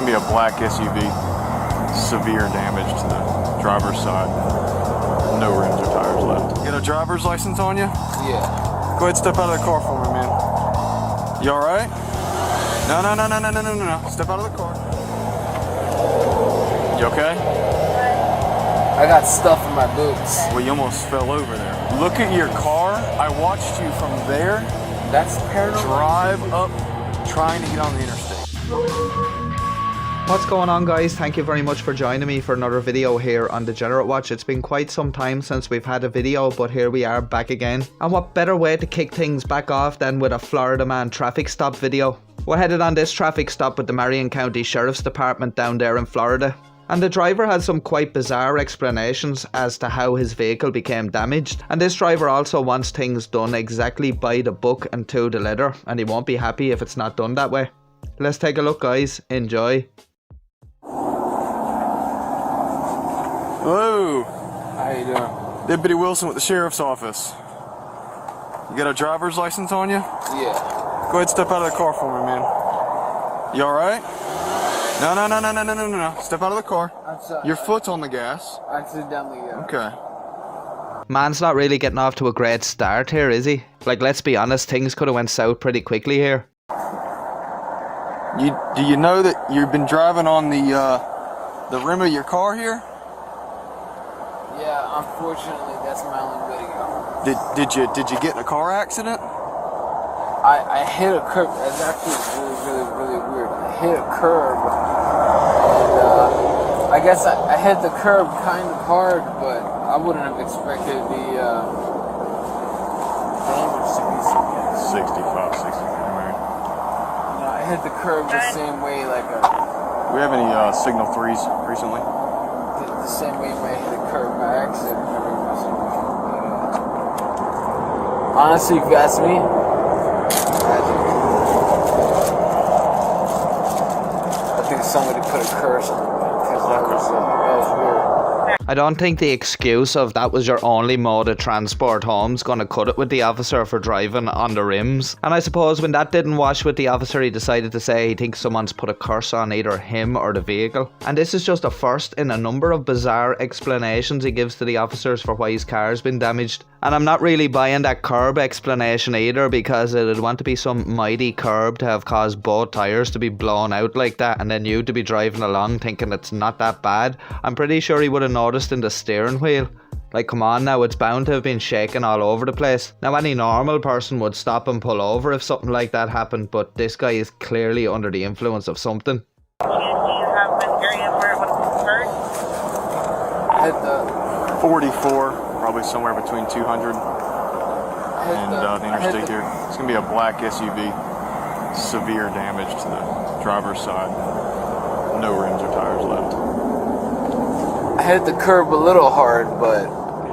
gonna be a black SUV. Severe damage to the driver's side. No rims or tires left. You got a driver's license on you? Yeah. Go ahead, step out of the car for me, man. You all right? No. Step out of the car. You okay? I got stuff in my boots. Well, you almost fell over there. Look at your car. I watched you from there. That's paranormal. Drive up, trying to get on the interstate. What's going on, guys? Thank you very much for joining me for another video here on Degenerate Watch. It's been quite some time since we've had a video, but here we are back again. And what better way to kick things back off than with a Florida man traffic stop video. We're headed on this traffic stop with the Marion County Sheriff's Department down there in Florida. And the driver had some quite bizarre explanations as to how his vehicle became damaged. And this driver also wants things done exactly by the book and to the letter, and he won't be happy if it's not done that way. Let's take a look, guys. Enjoy. Hello. How you doing? Deputy Wilson with the Sheriff's Office. You got a driver's license on you? Yeah. Go ahead, step out of the car for me, man. You all right? No. Step out of the car. Your foot's on the gas. Accidentally, yeah. Okay. Man's not really getting off to a great start here, is he? Like, let's be honest, things could have went south pretty quickly here. Do you know that you've been driving on the rim of your car here? Yeah, unfortunately, that's my only way to go. Did you get in a car accident? I hit a curb. That's actually really weird. I hit a curb, and I guess I hit the curb kind of hard, but I wouldn't have expected the damage to be so bad. 65, 60. No, I hit the curb the same way, like Do we have any signal 3s recently? the same way when I hit a curb by accident. Every once in a while. Honestly, if you ask me, I think somebody put a curse on me because that was weird. I don't think the excuse of that was your only mode of transport home's gonna cut it with the officer for driving on the rims. And I suppose when that didn't wash with the officer, he decided to say he thinks someone's put a curse on either him or the vehicle. And this is just a first in a number of bizarre explanations he gives to the officers for why his car's been damaged. And I'm not really buying that curb explanation either, because it'd want to be some mighty curb to have caused both tyres to be blown out like that, and then you to be driving along thinking it's not that bad. I'm pretty sure he would have noticed in the steering wheel. Like, come on now, it's bound to have been shaking all over the place. Now, any normal person would stop and pull over if something like that happened, but this guy is clearly under the influence of something. Do you have an area where it would hurt? I hit the 44, probably somewhere between 200 and the interstate here. It's gonna be a black SUV. Severe damage to the driver's side. No rims or tires left. I hit the curb a little hard, but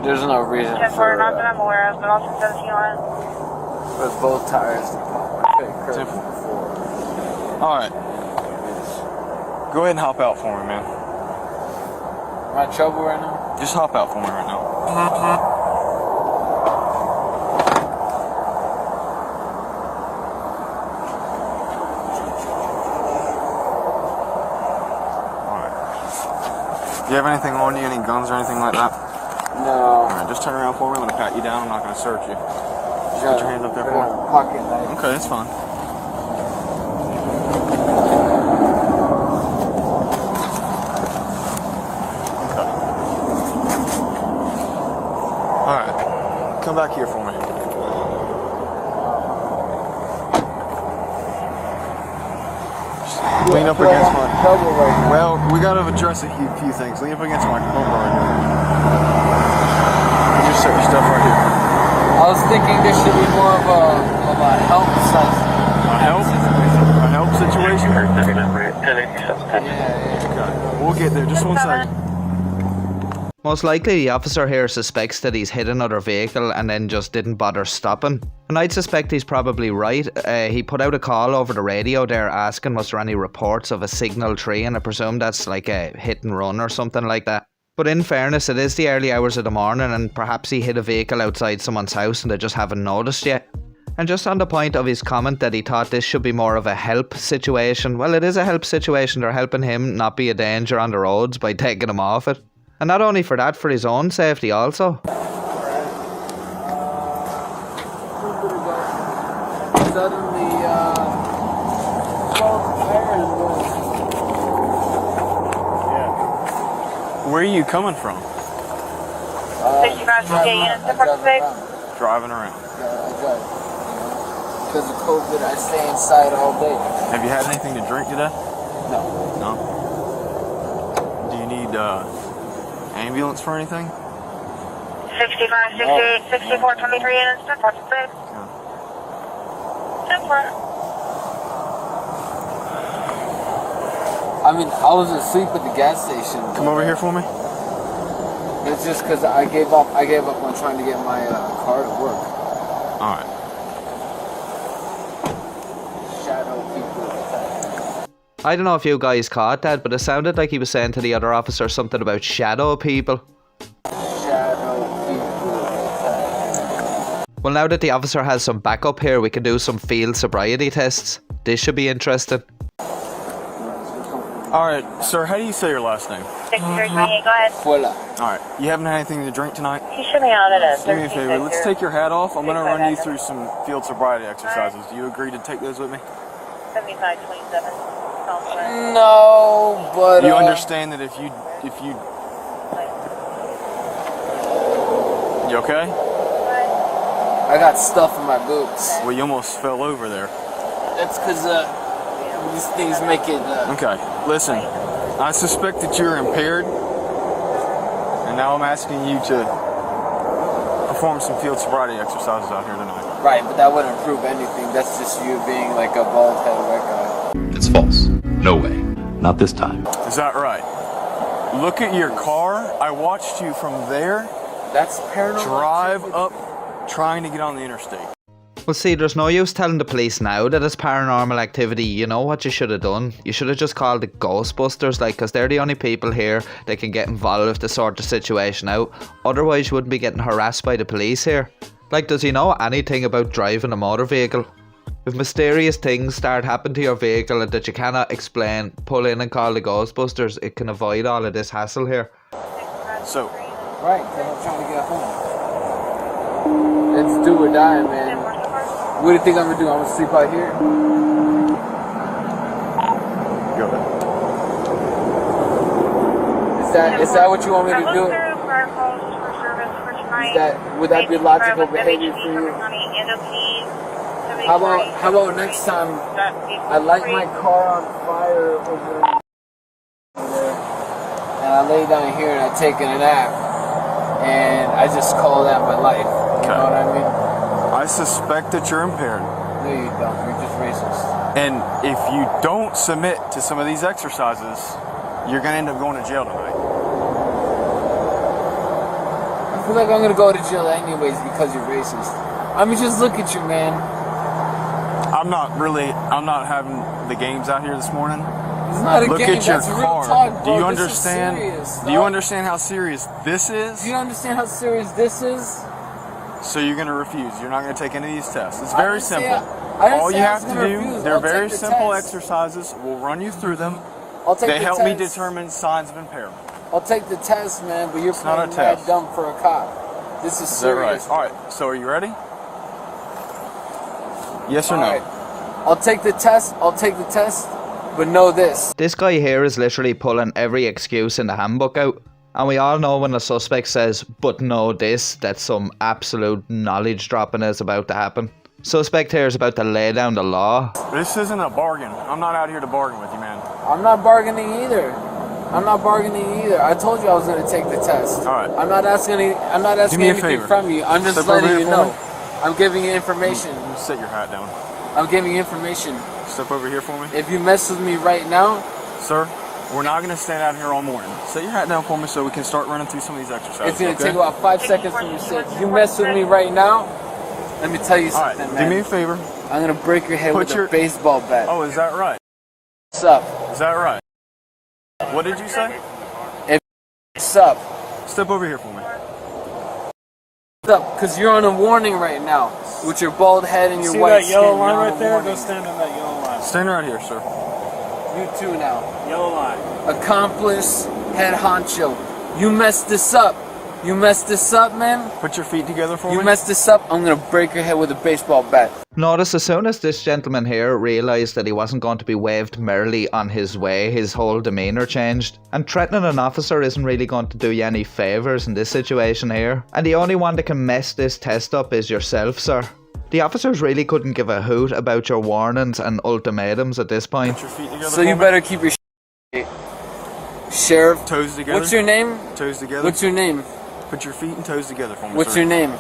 there's no reason Just for not that I'm aware of, but also 17 on it. with both tires. I hit a curb Simple. before. Alright. Go ahead and hop out for me, man. Am I in trouble right now? Just hop out for me right now. Do you have anything on you, any guns or anything like that? No. Alright, just turn around for me. I'm going to pat you down. I'm not going to search you. Just put your hands up there for me. Pocket knife. Okay, that's fine. Okay. Alright. Come back here for me. Lean up against my... Trouble right now. Well, we got to address a few things. Lean up against my bumper right here. Just set your stuff right here. I was thinking this should be more of a help situation. A help situation? Yeah. Okay. We'll get there. Just one second. Most likely the officer here suspects that he's hit another vehicle and then just didn't bother stopping. And I'd suspect he's probably right. He put out a call over the radio there asking was there any reports of a signal tree, and I presume that's like a hit and run or something like that. But in fairness, it is the early hours of the morning and perhaps he hit a vehicle outside someone's house and they just haven't noticed yet. And just on the point of his comment that he thought this should be more of a help situation, well, it is a help situation. They're helping him not be a danger on the roads by taking him off it. And not only for that, for his own safety also. Where are you coming from? 65 units in front of the Driving around. Because of COVID, I stay inside all day. Have you had anything to drink today? No. No? Do you need ambulance for anything? 65, 68, 64, 23 units in front of the I mean, I was asleep at the gas station. Come over here for me. It's just because I gave up on trying to get my car to work. All right. Shadow people. I don't know if you guys caught that, but it sounded like he was saying to the other officer something about shadow people. Shadow people. Well, now that the officer has some backup here, we can do some field sobriety tests. This should be interesting. All right, sir, how do you say your last name? 6328, go ahead. Fuela. All right, you haven't had anything to drink tonight? You should be on it at Do me a favor, let's take your hat off. I'm going to run you 65. through some field sobriety exercises. Do you agree to take those with me? 7527. No, but You understand that if you okay? I got stuff in my boots. Well, you almost fell over there. That's because these things make it. Okay, listen, I suspect that you're impaired, and now I'm asking you to perform some field sobriety exercises out here tonight. Right, but that wouldn't prove anything. That's just you being like a bald head white guy. It's false. No way. Not this time. Is that right? Look at your car. I watched you from there That's paranormal. drive up trying to get on the interstate. Well, see, there's no use telling the police now that it's paranormal activity. You know what you should have done? You should have just called the Ghostbusters, like, because they're the only people here that can get involved to sort the situation out. Otherwise, you wouldn't be getting harassed by the police here. Like, does he know anything about driving a motor vehicle? If mysterious things start happening to your vehicle that you cannot explain, pull in and call the Ghostbusters. It can avoid all of this hassle here. So, Right, because I'm trying to get home. It's do or die, man. What do you think I'm gonna do? I'm gonna sleep out here? go ahead. Is that what you want me to do? Would that be logical behavior for you? How about next time I light my car on fire over there, and I lay down here and I take a nap, and I just call that my life. You know what I mean? I suspect that you're impaired. No, you don't. You're just racist. And if you don't submit to some of these exercises, you're going to end up going to jail tonight. I feel like I'm gonna go to jail anyways because you're racist. I mean, just look at you, man. I'm not having the games out here this morning. It's not a Look game. at your That's car. real talk, Do bro. you This is understand? serious, Do you dog. understand how serious this is? Do you understand how serious this is? So you're going to refuse. You're not going to take any of these tests. It's very didn't say simple. I didn't All say you I have was to gonna do, refuse. they're I'll take very the simple test. exercises. We'll run you through them. I'll take They the help test. me determine signs of impairment. I'll take the test, man. But you're not playing a mad test. dumb for a cop. This is Is that right? serious. All right. So are you ready? Yes or All no? right. I'll take the test. But know this. This guy here is literally pulling every excuse in the handbook out. And we all know when a suspect says, but know this, that some absolute knowledge dropping is about to happen. Suspect here is about to lay down the law. This isn't a bargain. I'm not out here to bargain with you, man. I'm not bargaining either. I told you I was going to take the test. All right. I'm not asking me a anything favor. from you. I'm just Step over letting here you for know. me. I'm giving you information. You set your hat down. I'm giving you information. Step over here for me. If you mess with me right now, Sir, we're not going to stand out here all morning. Set your hat down for me so we can start running through some of these exercises. it's going to okay? take about 5 seconds from you sit. You mess with me right now, let me tell you All right, something, do man. me a favor. I'm going to break your head with a baseball bat. Oh, is that right? What's up? Is that right? What did you say? What's up? Step over here for me. up, because you're on a warning right now. With your bald head and your See white that yellow skin, line you're on right a there? warning. Go stand on that yellow line. Stand right here, sir. You too now. Yellow line. Accomplice, head honcho. You messed this up. You messed this up, man. Put your feet together for me. You messed this up, I'm gonna break your head with a baseball bat. Notice as soon as this gentleman here realised that he wasn't going to be waved merrily on his way, his whole demeanour changed. And threatening an officer isn't really going to do you any favours in this situation here. And the only one that can mess this test up is yourself, sir. The officers really couldn't give a hoot about your warnings and ultimatums at this point. Put your feet together So you for me. better keep your Sheriff. Toes together. What's your name? Toes together. What's your name? Put your feet and toes together for me, What's sir. your name?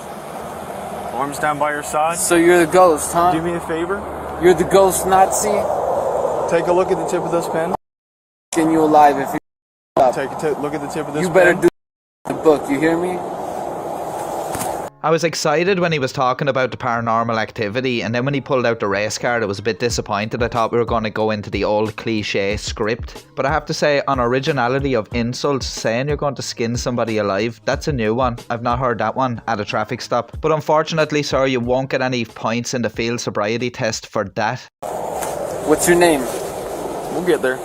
Arms down by your side. So you're the ghost, huh? Do me a favor. You're the ghost Nazi? Take a look at the tip of this pen. Can you alive if you up? Take a look at the tip of this You better pen. do the book, you hear me? I was excited when he was talking about the paranormal activity, and then when he pulled out the race card I was a bit disappointed. I thought we were going to go into the old cliche script. But I have to say, on originality of insults, saying you're going to skin somebody alive, that's a new one. I've not heard that one at a traffic stop. But unfortunately, sir, you won't get any points in the field sobriety test for that. What's your name? We'll get there.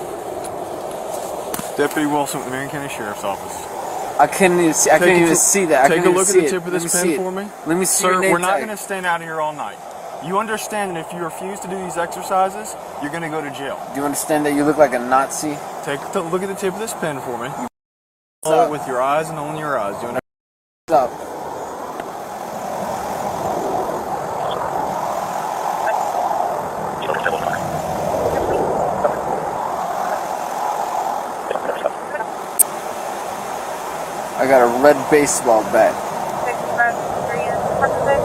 Deputy Wilson with the Marion County Sheriff's Office. I can't even see. I can't even see that. I Take can't a even look at see the it. tip of Let this me see pen it. for me. Let me see your Sir, name we're not tag. going to stand out here all night. You understand that if you refuse to do these exercises, you're going to go to jail. Do you understand that you look like a Nazi? Take a look at the tip of this pen for me. What's up? With your eyes and only your eyes. Do you understand? What's up? I got a red baseball bat. 6563 and 46.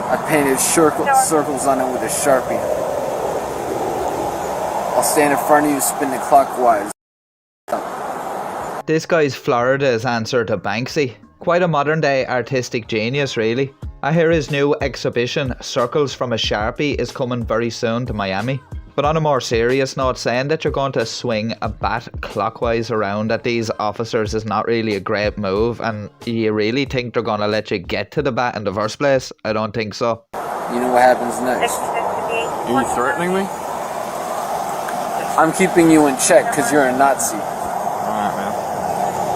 I painted circles on it with a Sharpie. I'll stand in front of you, spinning clockwise. This guy's Florida's answer to Banksy. Quite a modern day artistic genius, really. I hear his new exhibition, Circles from a Sharpie, is coming very soon to Miami. But on a more serious note, saying that you're going to swing a bat clockwise around at these officers is not really a great move, and you really think they're going to let you get to the bat in the first place? I don't think so. You know what happens next? Are you threatening me? I'm keeping you in check because you're a Nazi. Alright, man.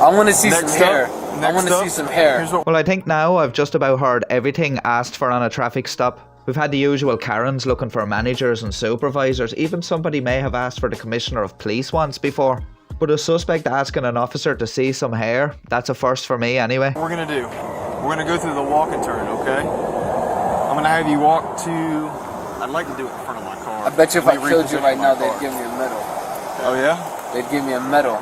I want to see Next some hair. up- I want next to up, see some hair. here's what- Well, I think now I've just about heard everything asked for on a traffic stop. We've had the usual Karens looking for managers and supervisors. Even somebody may have asked for the commissioner of police once before. But a suspect asking an officer to see some hair, that's a first for me anyway. What we're going to do, we're going to go through the walk and turn, okay? I'm going to have you walk to... I'd like to do it in front of my car. I bet you if I Let me killed you reposition right my now, car. they'd give me a medal. Oh, yeah? They'd give me a medal.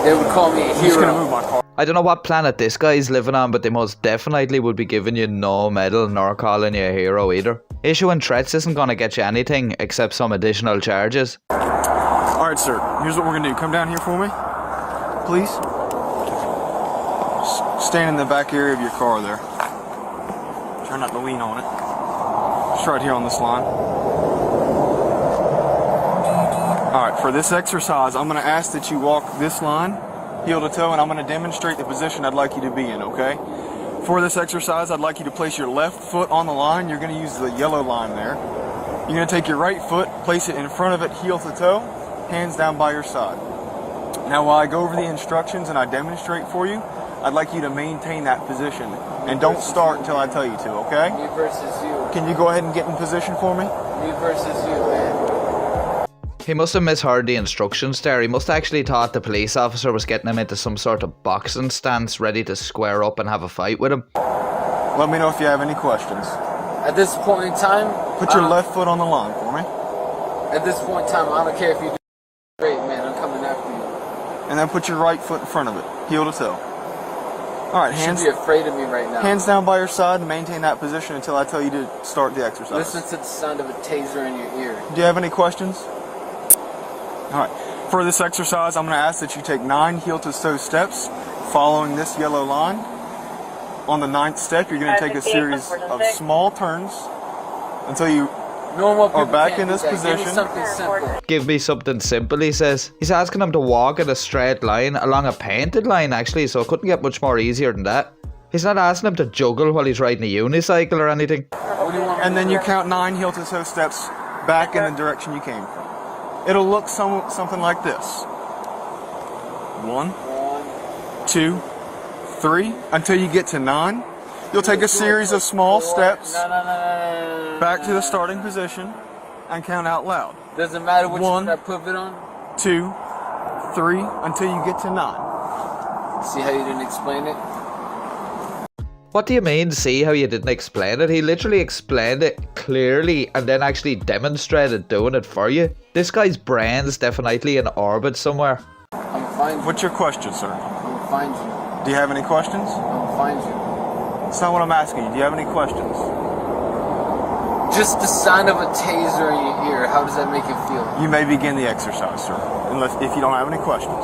They would call me a I'm just going to hero. move my car. I don't know what planet this guy's living on, but they most definitely would be giving you no medal nor calling you a hero either. Issuing threats isn't going to get you anything except some additional charges. Alright, sir. Here's what we're going to do. Come down here for me. Please. Stand in the back area of your car there. Try not to lean on it. Just right here on this line. Alright, for this exercise, I'm going to ask that you walk this line, heel to toe, and I'm going to demonstrate the position I'd like you to be in, okay? For this exercise, I'd like you to place your left foot on the line. You're going to use the yellow line there. You're going to take your right foot, place it in front of it, heel to toe, hands down by your side. Now, while I go over the instructions and I demonstrate for you, I'd like you to maintain that position. And don't start until I tell you to, okay? Me versus you. Can you go ahead and get in position for me? Me versus you, man. He must have misheard the instructions there. He must have actually thought the police officer was getting him into some sort of boxing stance, ready to square up and have a fight with him. Let me know if you have any questions. At this point in time, Put your left foot on the line for me. At this point in time, I don't care if you do great, man. I'm coming after you. And then put your right foot in front of it, heel to toe. Alright, You should hands, be afraid of me right now. hands down by your side and maintain that position until I tell you to start the exercise. Listen to the sound of a taser in your ear. Do you have any questions? Alright, for this exercise, I'm going to ask that you take 9 heel to toe steps following this yellow line. On the 9th step, you're going to take a series of small turns until you Normal people or back can't in do this that. Give me position. something simple. Give me something simple, he says. He's asking him to walk in a straight line, along a painted line actually, so it couldn't get much more easier than that. He's not asking him to juggle while he's riding a unicycle or anything. What do you want me And to then do? you count 9 heel-to-toe steps back in the direction you came from. It'll look something like this. 1, 2, 3, until you get to 9. You'll take a series of small steps No. back to the starting position and count out loud. Doesn't matter which One. one I put it on. 2, 3, until you get to 9. See how you didn't explain it? What do you mean, see how you didn't explain it? He literally explained it clearly and then actually demonstrated doing it for you. This guy's brain's definitely in orbit somewhere. I'm gonna find you. What's your question, sir? I'm gonna find you. Do you have any questions? I'm gonna find you. That's not what I'm asking you. Do you have any questions? Just the sound of a taser in your ear, how does that make you feel? You may begin the exercise, sir, if you don't have any questions.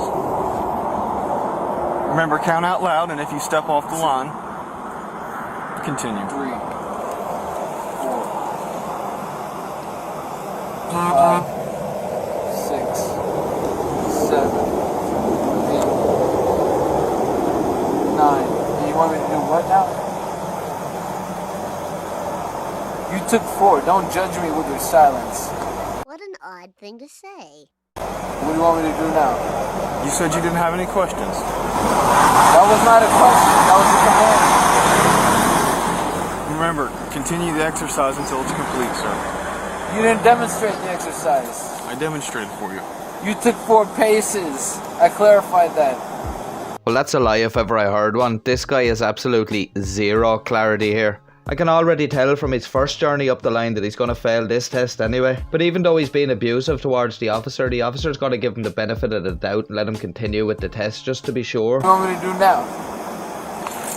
Remember, count out loud, and if you step off the line, continue. 3, 4, 5, 6, 7, 8, 9. And you want me to do what now? You took 4. Don't judge me with your silence. What an odd thing to say. What do you want me to do now? You said you didn't have any questions. That was not a question. That was a command. Remember, continue the exercise until it's complete, sir. You didn't demonstrate the exercise. I demonstrated for you. You took 4 paces. I clarified that. Well, that's a lie if ever I heard one. This guy has absolutely zero clarity here. I can already tell from his first journey up the line that he's going to fail this test anyway. But even though he's being abusive towards the officer's going to give him the benefit of the doubt and let him continue with the test just to be sure. What do you want me to do now?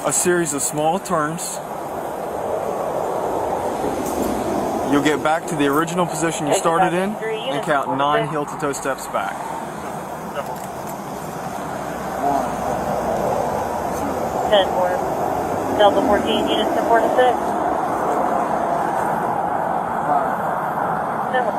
A series of small turns. You'll get back to the original position you started in and count 9 heel-to-toe steps back. 1, 10 for Delta 14 units to 4 to 6. 5, 7.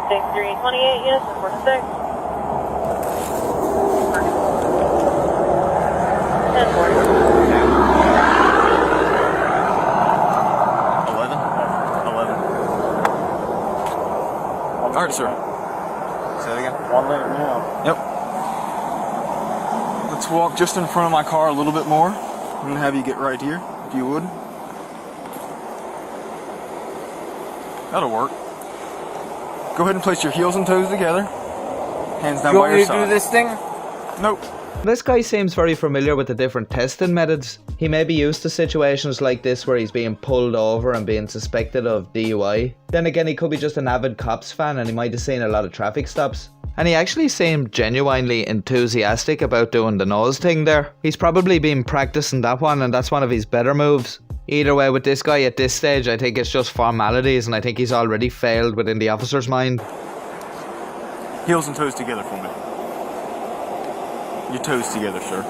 6-3-28 units to 4 to 6. 10 for 11. All right, sir. Say it again. 1 lane now. Yep. Let's walk just in front of my car a little bit more. I'm going to have you get right here, if you would. That'll work. Go ahead and place your heels and toes together. Hands down you by want your me to side. do this thing? Nope. This guy seems very familiar with the different testing methods. He may be used to situations like this where he's being pulled over and being suspected of DUI. Then again, he could be just an avid cops fan and he might have seen a lot of traffic stops. And he actually seemed genuinely enthusiastic about doing the nose thing there. He's probably been practicing that one and that's one of his better moves. Either way, with this guy at this stage, I think it's just formalities and I think he's already failed within the officer's mind. Heels and toes together for me. Your toes together, sir.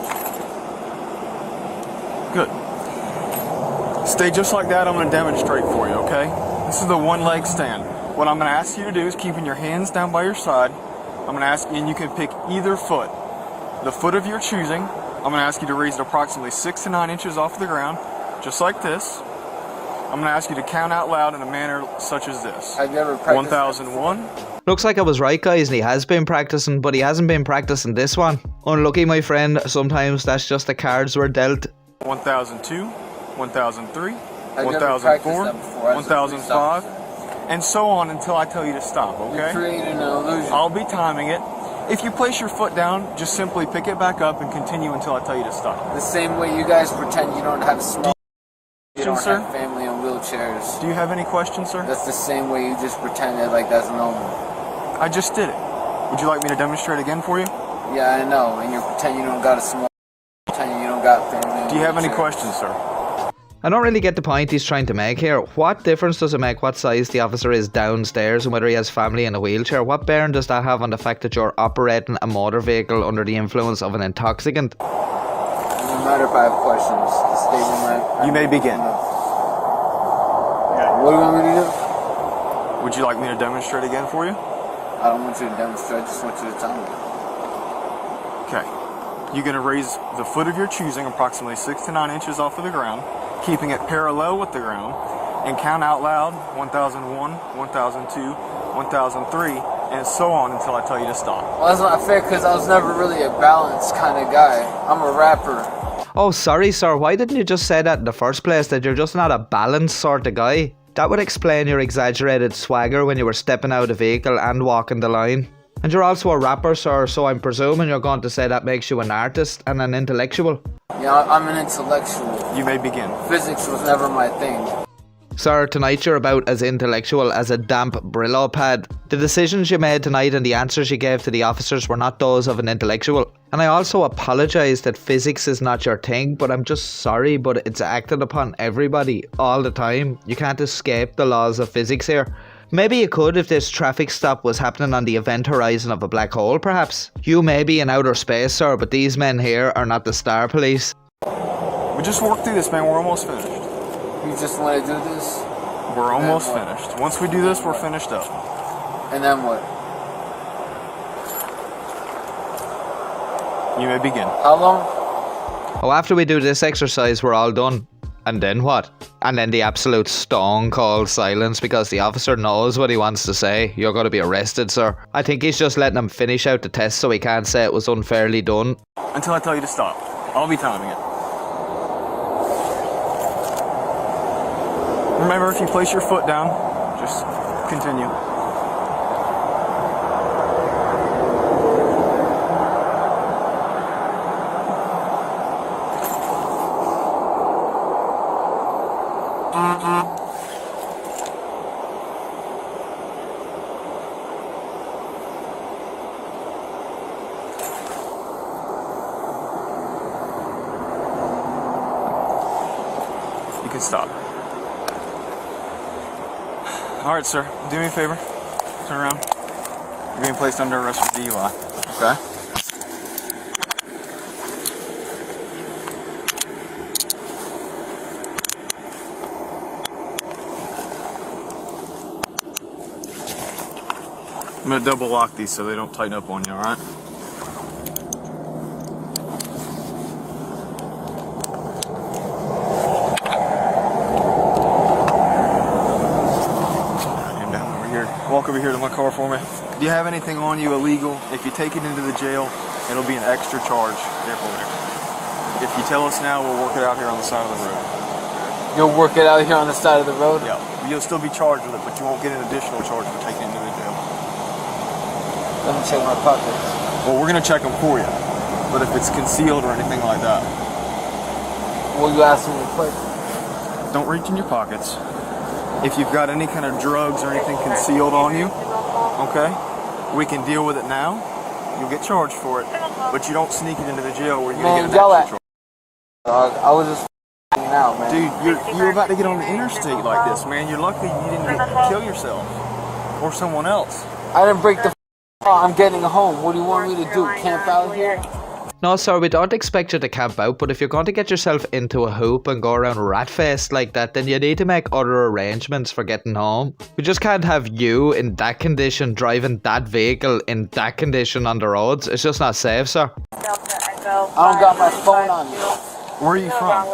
Good. Stay just like that. I'm going to demonstrate for you, okay? This is the one leg stand. What I'm going to ask you to do is keeping your hands down by your side. I'm going to ask you, and you can pick either foot. The foot of your choosing. I'm going to ask you to raise it approximately 6 to 9 inches off the ground, just like this. I'm going to ask you to count out loud in a manner such as this. I've never practiced 1001. Looks like I was right, guys, and he has been practicing, but he hasn't been practicing this one. Unlucky, my friend. Sometimes that's just the cards we're dealt. 1002, 1003, I've never practiced 1004, that before. I was a police 1005, officer. and so on until I tell you to stop, You're okay? creating an illusion. I'll be timing it. If you place your foot down, just simply pick it back up and continue until I tell you to stop. The same way you guys pretend you don't have smoke. You don't Sir? have family in wheelchairs. Do you have any questions, sir? That's the same way you just pretended like that's normal. I just did it. Would you like me to demonstrate again for you? Yeah, I know. And you're pretending you don't got a smoke. Pretending you don't got family in Do you have any wheelchairs. questions, sir? I don't really get the point he's trying to make here. What difference does it make what size the officer is downstairs and whether he has family in a wheelchair? What bearing does that have on the fact that you're operating a motor vehicle under the influence of an intoxicant? No matter if I have questions, the statement You may begin. What do you want me to do? Would you like me to demonstrate again for you? I don't want you to demonstrate, I just want you to tell me. Okay. You're going to raise the foot of your choosing approximately 6 to 9 inches off of the ground, keeping it parallel with the ground, and count out loud 1001, 1002, 1003, and so on until I tell you to stop. Well, that's not fair because I was never really a balanced kind of guy. I'm a rapper. Oh, sorry, sir. Why didn't you just say that in the first place, that you're just not a balanced sort of guy? That would explain your exaggerated swagger when you were stepping out of the vehicle and walking the line. And you're also a rapper, sir, so I'm presuming you're going to say that makes you an artist and an intellectual. Yeah, I'm an intellectual. You may begin. Physics was never my thing. Sir, tonight you're about as intellectual as a damp Brillo pad. The decisions you made tonight and the answers you gave to the officers were not those of an intellectual. And I also apologise that physics is not your thing, but I'm just sorry, but it's acted upon everybody all the time. You can't escape the laws of physics here. Maybe you could if this traffic stop was happening on the event horizon of a black hole, perhaps. You may be in outer space, sir, but these men here are not the Star Police. We just worked through this, man. We're almost finished. You just want to do this? We're almost finished. Once we do this, we're finished up. And then what? You may begin. How long? Oh, after we do this exercise, we're all done. And then what? And then the absolute stone cold silence because the officer knows what he wants to say. You're going to be arrested, sir. I think he's just letting him finish out the test so he can't say it was unfairly done. Until I tell you to stop. I'll be timing it. Remember, if you place your foot down, just continue. You can stop. Alright, sir. Do me a favor. Turn around. You're being placed under arrest for DUI. Okay? I'm gonna double lock these so they don't tighten up on you, alright? Walk over here to my car for me. Do you have anything on you illegal? If you take it into the jail, it'll be an extra charge. Careful there. If you tell us now, we'll work it out here on the side of the road. You'll work it out here on the side of the road? Yeah. You'll still be charged with it, but you won't get an additional charge for taking it into the jail. Let me check my pockets. Well, we're gonna check them for you. But if it's concealed or anything like that, Will you ask me a question? don't reach in your pockets. If you've got any kind of drugs or anything concealed on you, okay, we can deal with it now. You'll get charged for it, but you don't sneak it into the jail where you're gonna get an extra charge. I was just f***ing out, man. Dude, you're about to get on the interstate like this, man. You're lucky you didn't kill yourself or someone else. I didn't break the law. I'm getting home. What do you want me to do? Camp out here? No, sir, we don't expect you to camp out, but if you're going to get yourself into a hoop and go around rat-faced like that, then you need to make other arrangements for getting home. We just can't have you in that condition driving that vehicle in that condition on the roads. It's just not safe, sir. I don't got my phone on me. Where are you from?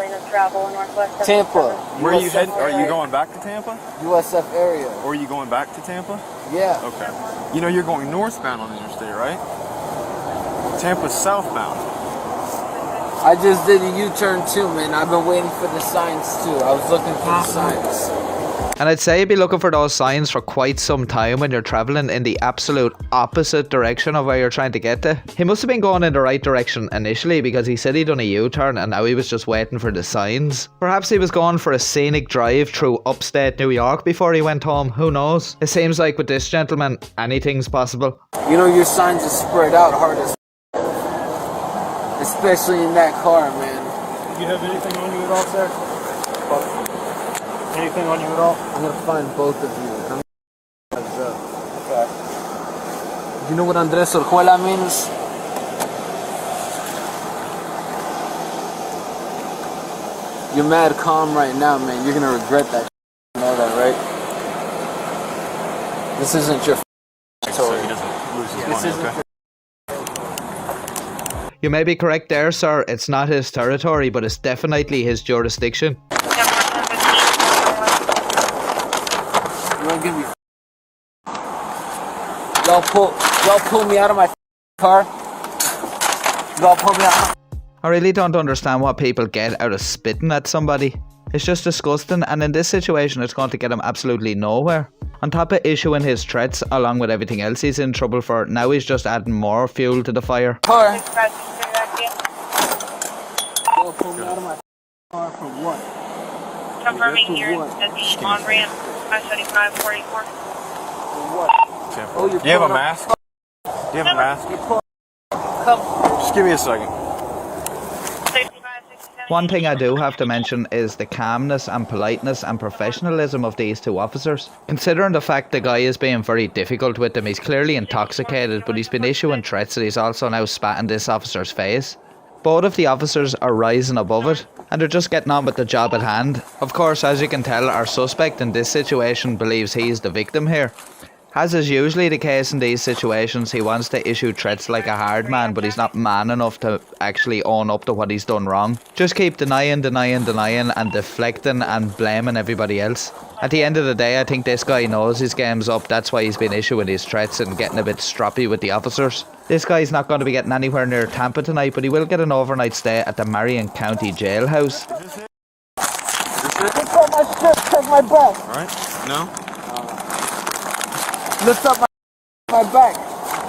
Tampa. Where are you heading? Are you going back to Tampa? USF area. Or are you going back to Tampa? Yeah. Okay. You know you're going northbound on the interstate, right? Tampa's southbound. I just did a U-turn too, man. I've been waiting for the signs too. I was looking for the signs. And I'd say be looking for those signs for quite some time when you're travelling in the absolute opposite direction of where you're trying to get to. He must have been going in the right direction initially because he said he'd done a U-turn and now he was just waiting for the signs. Perhaps he was going for a scenic drive through upstate New York before he went home, who knows? It seems like with this gentleman, anything's possible. You know, your signs are spread out hard as especially in that car, man. You have anything on you at all, sir? Anything on you at all? I'm gonna find both of you. I'm Okay. You know what Andres Orjuela means? You're mad calm right now, man. You're gonna regret that. You know that, right? This isn't your So he doesn't lose his money, okay? You may be correct there, sir. It's not his territory, but it's definitely his jurisdiction. You won't give me. Y'all pull me out of my car. Y'all pull me out. I really don't understand what people get out of spitting at somebody. It's just disgusting, and in this situation it's going to get him absolutely nowhere. On top of issuing his threats along with everything else he's in trouble for, now he's just adding more fuel to the fire. Car. Y'all pull me out of my car for what? Confirming here at the on-ramp, I-75-44. For what? Oh, Do you have a mask? Do you have a mask? Just give me a second. 65-67. One thing I do have to mention is the calmness and politeness and professionalism of these two officers. Considering the fact the guy is being very difficult with them, he's clearly intoxicated, but he's been issuing threats and he's also now spat in this officer's face. Both of the officers are rising above it, and they're just getting on with the job at hand. Of course, as you can tell, our suspect in this situation believes he's the victim here. As is usually the case in these situations, he wants to issue threats like a hard man, but he's not man enough to actually own up to what he's done wrong. Just keep denying and deflecting and blaming everybody else. At the end of the day, I think this guy knows his game's up. That's why he's been issuing his threats and getting a bit stroppy with the officers. This guy's not going to be getting anywhere near Tampa tonight, but he will get an overnight stay at the Marion County jailhouse. Lift up my shirt, take my back. Alright? No? Lift up my back.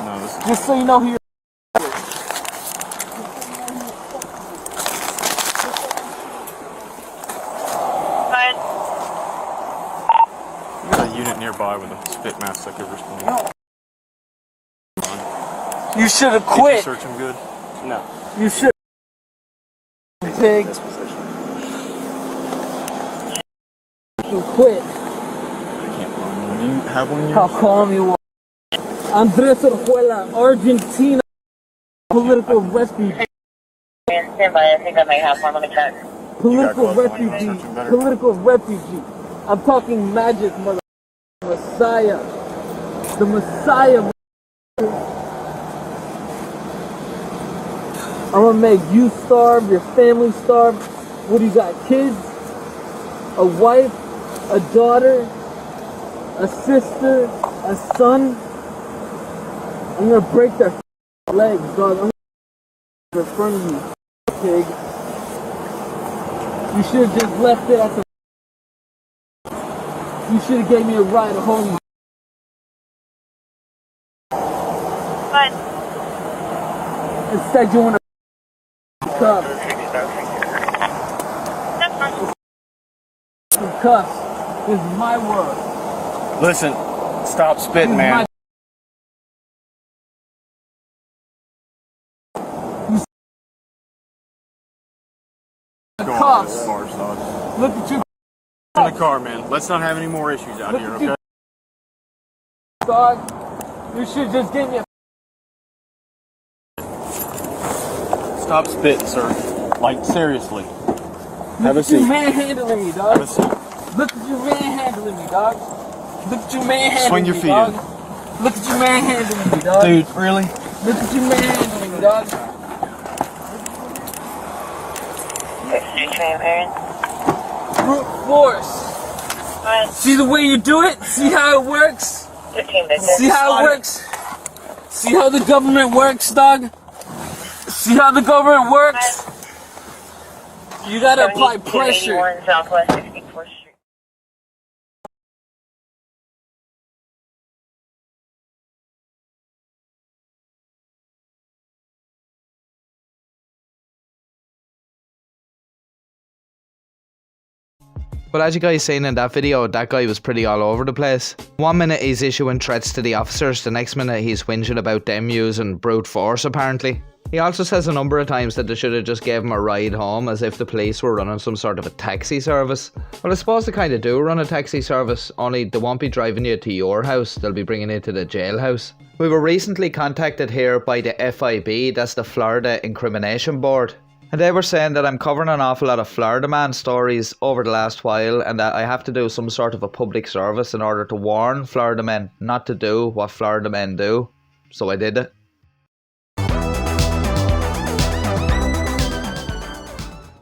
No, this is... Just so you know who you're. Fine. You got a unit nearby with a spit mask that could respond. You should have Did you quit. search him good? No. You should. Pig. You quit. I can't find one. Do you have one in How yours? calm you are. Andres Orjuela, Argentina, political refugee. Stand by, I think I may have one. Let me check. Political gloves on, you wanna refugee. search him better? Political refugee. I'm talking magic, mother. Messiah. The Messiah. I'm gonna make you starve, your family starve. What do you got? Kids? A wife? A daughter? A sister? A son? I'm gonna break their legs, dog. I'm gonna in front of you, pig. You should have just left it at the. You should have gave me a ride home. Fine. Instead, you wanna cuffs. That's fine. Cuffs. This is my world. Listen, stop spitting, This is man. my Go on cuffs. with this barge, dog. Look at you, In the car, man. Let's not have any more issues out Look here, at you. okay? dog. You should just give me a. Stop spitting, sir. Like, seriously. Look at you manhandling me, Have a dog. seat. Look at you manhandling me, dog. Look at you manhandling Swing your me, feet dog. in. Look at you manhandling me, dog. Dude, really? Look at you manhandling me, dog. 63 Marion. Brute force. Fine. See the way you do it? See how it works? 15 business. See how it works? See how the government works, dog? See how the government works? You gotta apply pressure. 8281 Southwest 64th Street. But as you guys seen in that video, that guy was pretty all over the place. One minute he's issuing threats to the officers, the next minute he's whinging about them using brute force apparently. He also says a number of times that they should have just gave him a ride home, as if the police were running some sort of a taxi service. Well, I suppose they kind of do run a taxi service, only they won't be driving you to your house, they'll be bringing you to the jailhouse. We were recently contacted here by the FIB, that's the Florida Incrimination Board. And they were saying that I'm covering an awful lot of Florida man stories over the last while, and that I have to do some sort of a public service in order to warn Florida men not to do what Florida men do. So I did it.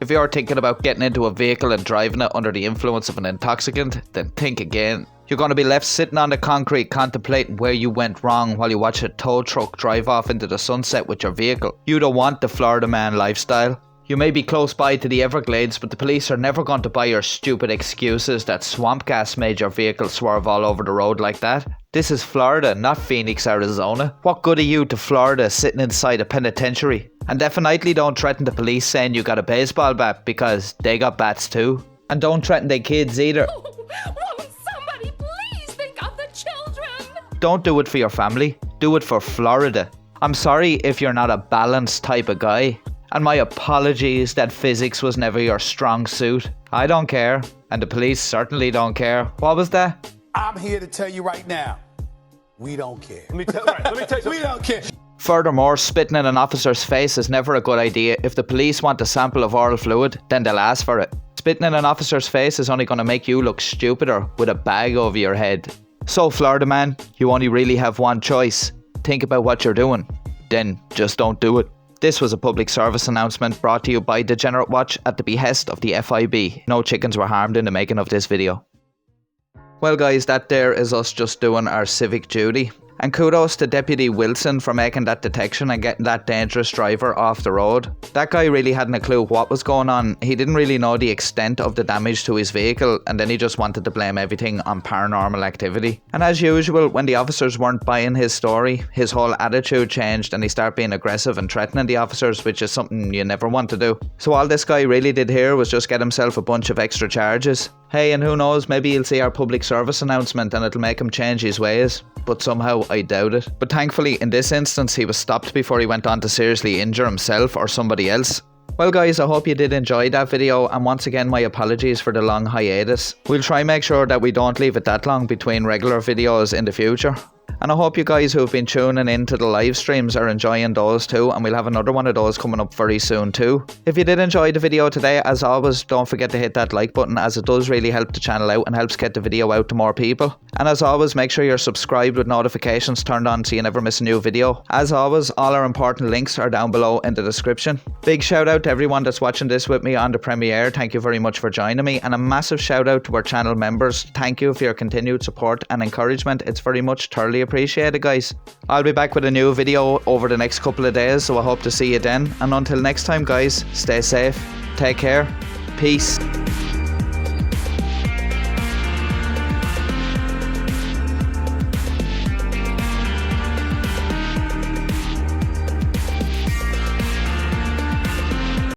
If you're thinking about getting into a vehicle and driving it under the influence of an intoxicant, then think again. You're going to be left sitting on the concrete contemplating where you went wrong while you watch a tow truck drive off into the sunset with your vehicle. You don't want the Florida man lifestyle. You may be close by to the Everglades, but the police are never going to buy your stupid excuses that swamp gas made your vehicle swerve all over the road like that. This is Florida, not Phoenix, Arizona. What good are you to Florida sitting inside a penitentiary? And definitely don't threaten the police saying you got a baseball bat, because they got bats too. And don't threaten their kids either. Won't somebody please think of the children? Don't do it for your family, do it for Florida. I'm sorry if you're not a balanced type of guy. And my apologies that physics was never your strong suit. I don't care, and the police certainly don't care. What was that? I'm here to tell you right now, we don't care. Let me tell you We don't care. Furthermore, spitting in an officer's face is never a good idea. If the police want a sample of oral fluid, then they'll ask for it. Spitting in an officer's face is only going to make you look stupider with a bag over your head. So Florida man, you only really have one choice. Think about what you're doing. Then just don't do it. This was a public service announcement brought to you by Degenerate Watch at the behest of the FIB. No chickens were harmed in the making of this video. Well guys, that there is us just doing our civic duty. And kudos to Deputy Wilson for making that detection and getting that dangerous driver off the road. That guy really hadn't a clue what was going on. He didn't really know the extent of the damage to his vehicle, and then he just wanted to blame everything on paranormal activity. And as usual, when the officers weren't buying his story, his whole attitude changed and he started being aggressive and threatening the officers, which is something you never want to do. So all this guy really did here was just get himself a bunch of extra charges. Hey, and who knows, maybe he'll see our public service announcement and it'll make him change his ways. But somehow I doubt it. But thankfully in this instance he was stopped before he went on to seriously injure himself or somebody else. Well guys, I hope you did enjoy that video, and once again my apologies for the long hiatus. We'll try and make sure that we don't leave it that long between regular videos in the future. And I hope you guys who have been tuning in to the live streams are enjoying those too, and we'll have another one of those coming up very soon too. If you did enjoy the video today, as always, don't forget to hit that like button, as it does really help the channel out and helps get the video out to more people. And as always, make sure you're subscribed with notifications turned on so you never miss a new video. As always, all our important links are down below in the description. Big shout out to everyone that's watching this with me on the premiere. Thank you very much for joining me, and a massive shout out to our channel members. Thank you for your continued support and encouragement. It's very much thoroughly appreciated, guys. I'll be back with a new video over the next couple of days, so I hope to see you then. And until next time guys, stay safe, take care, peace.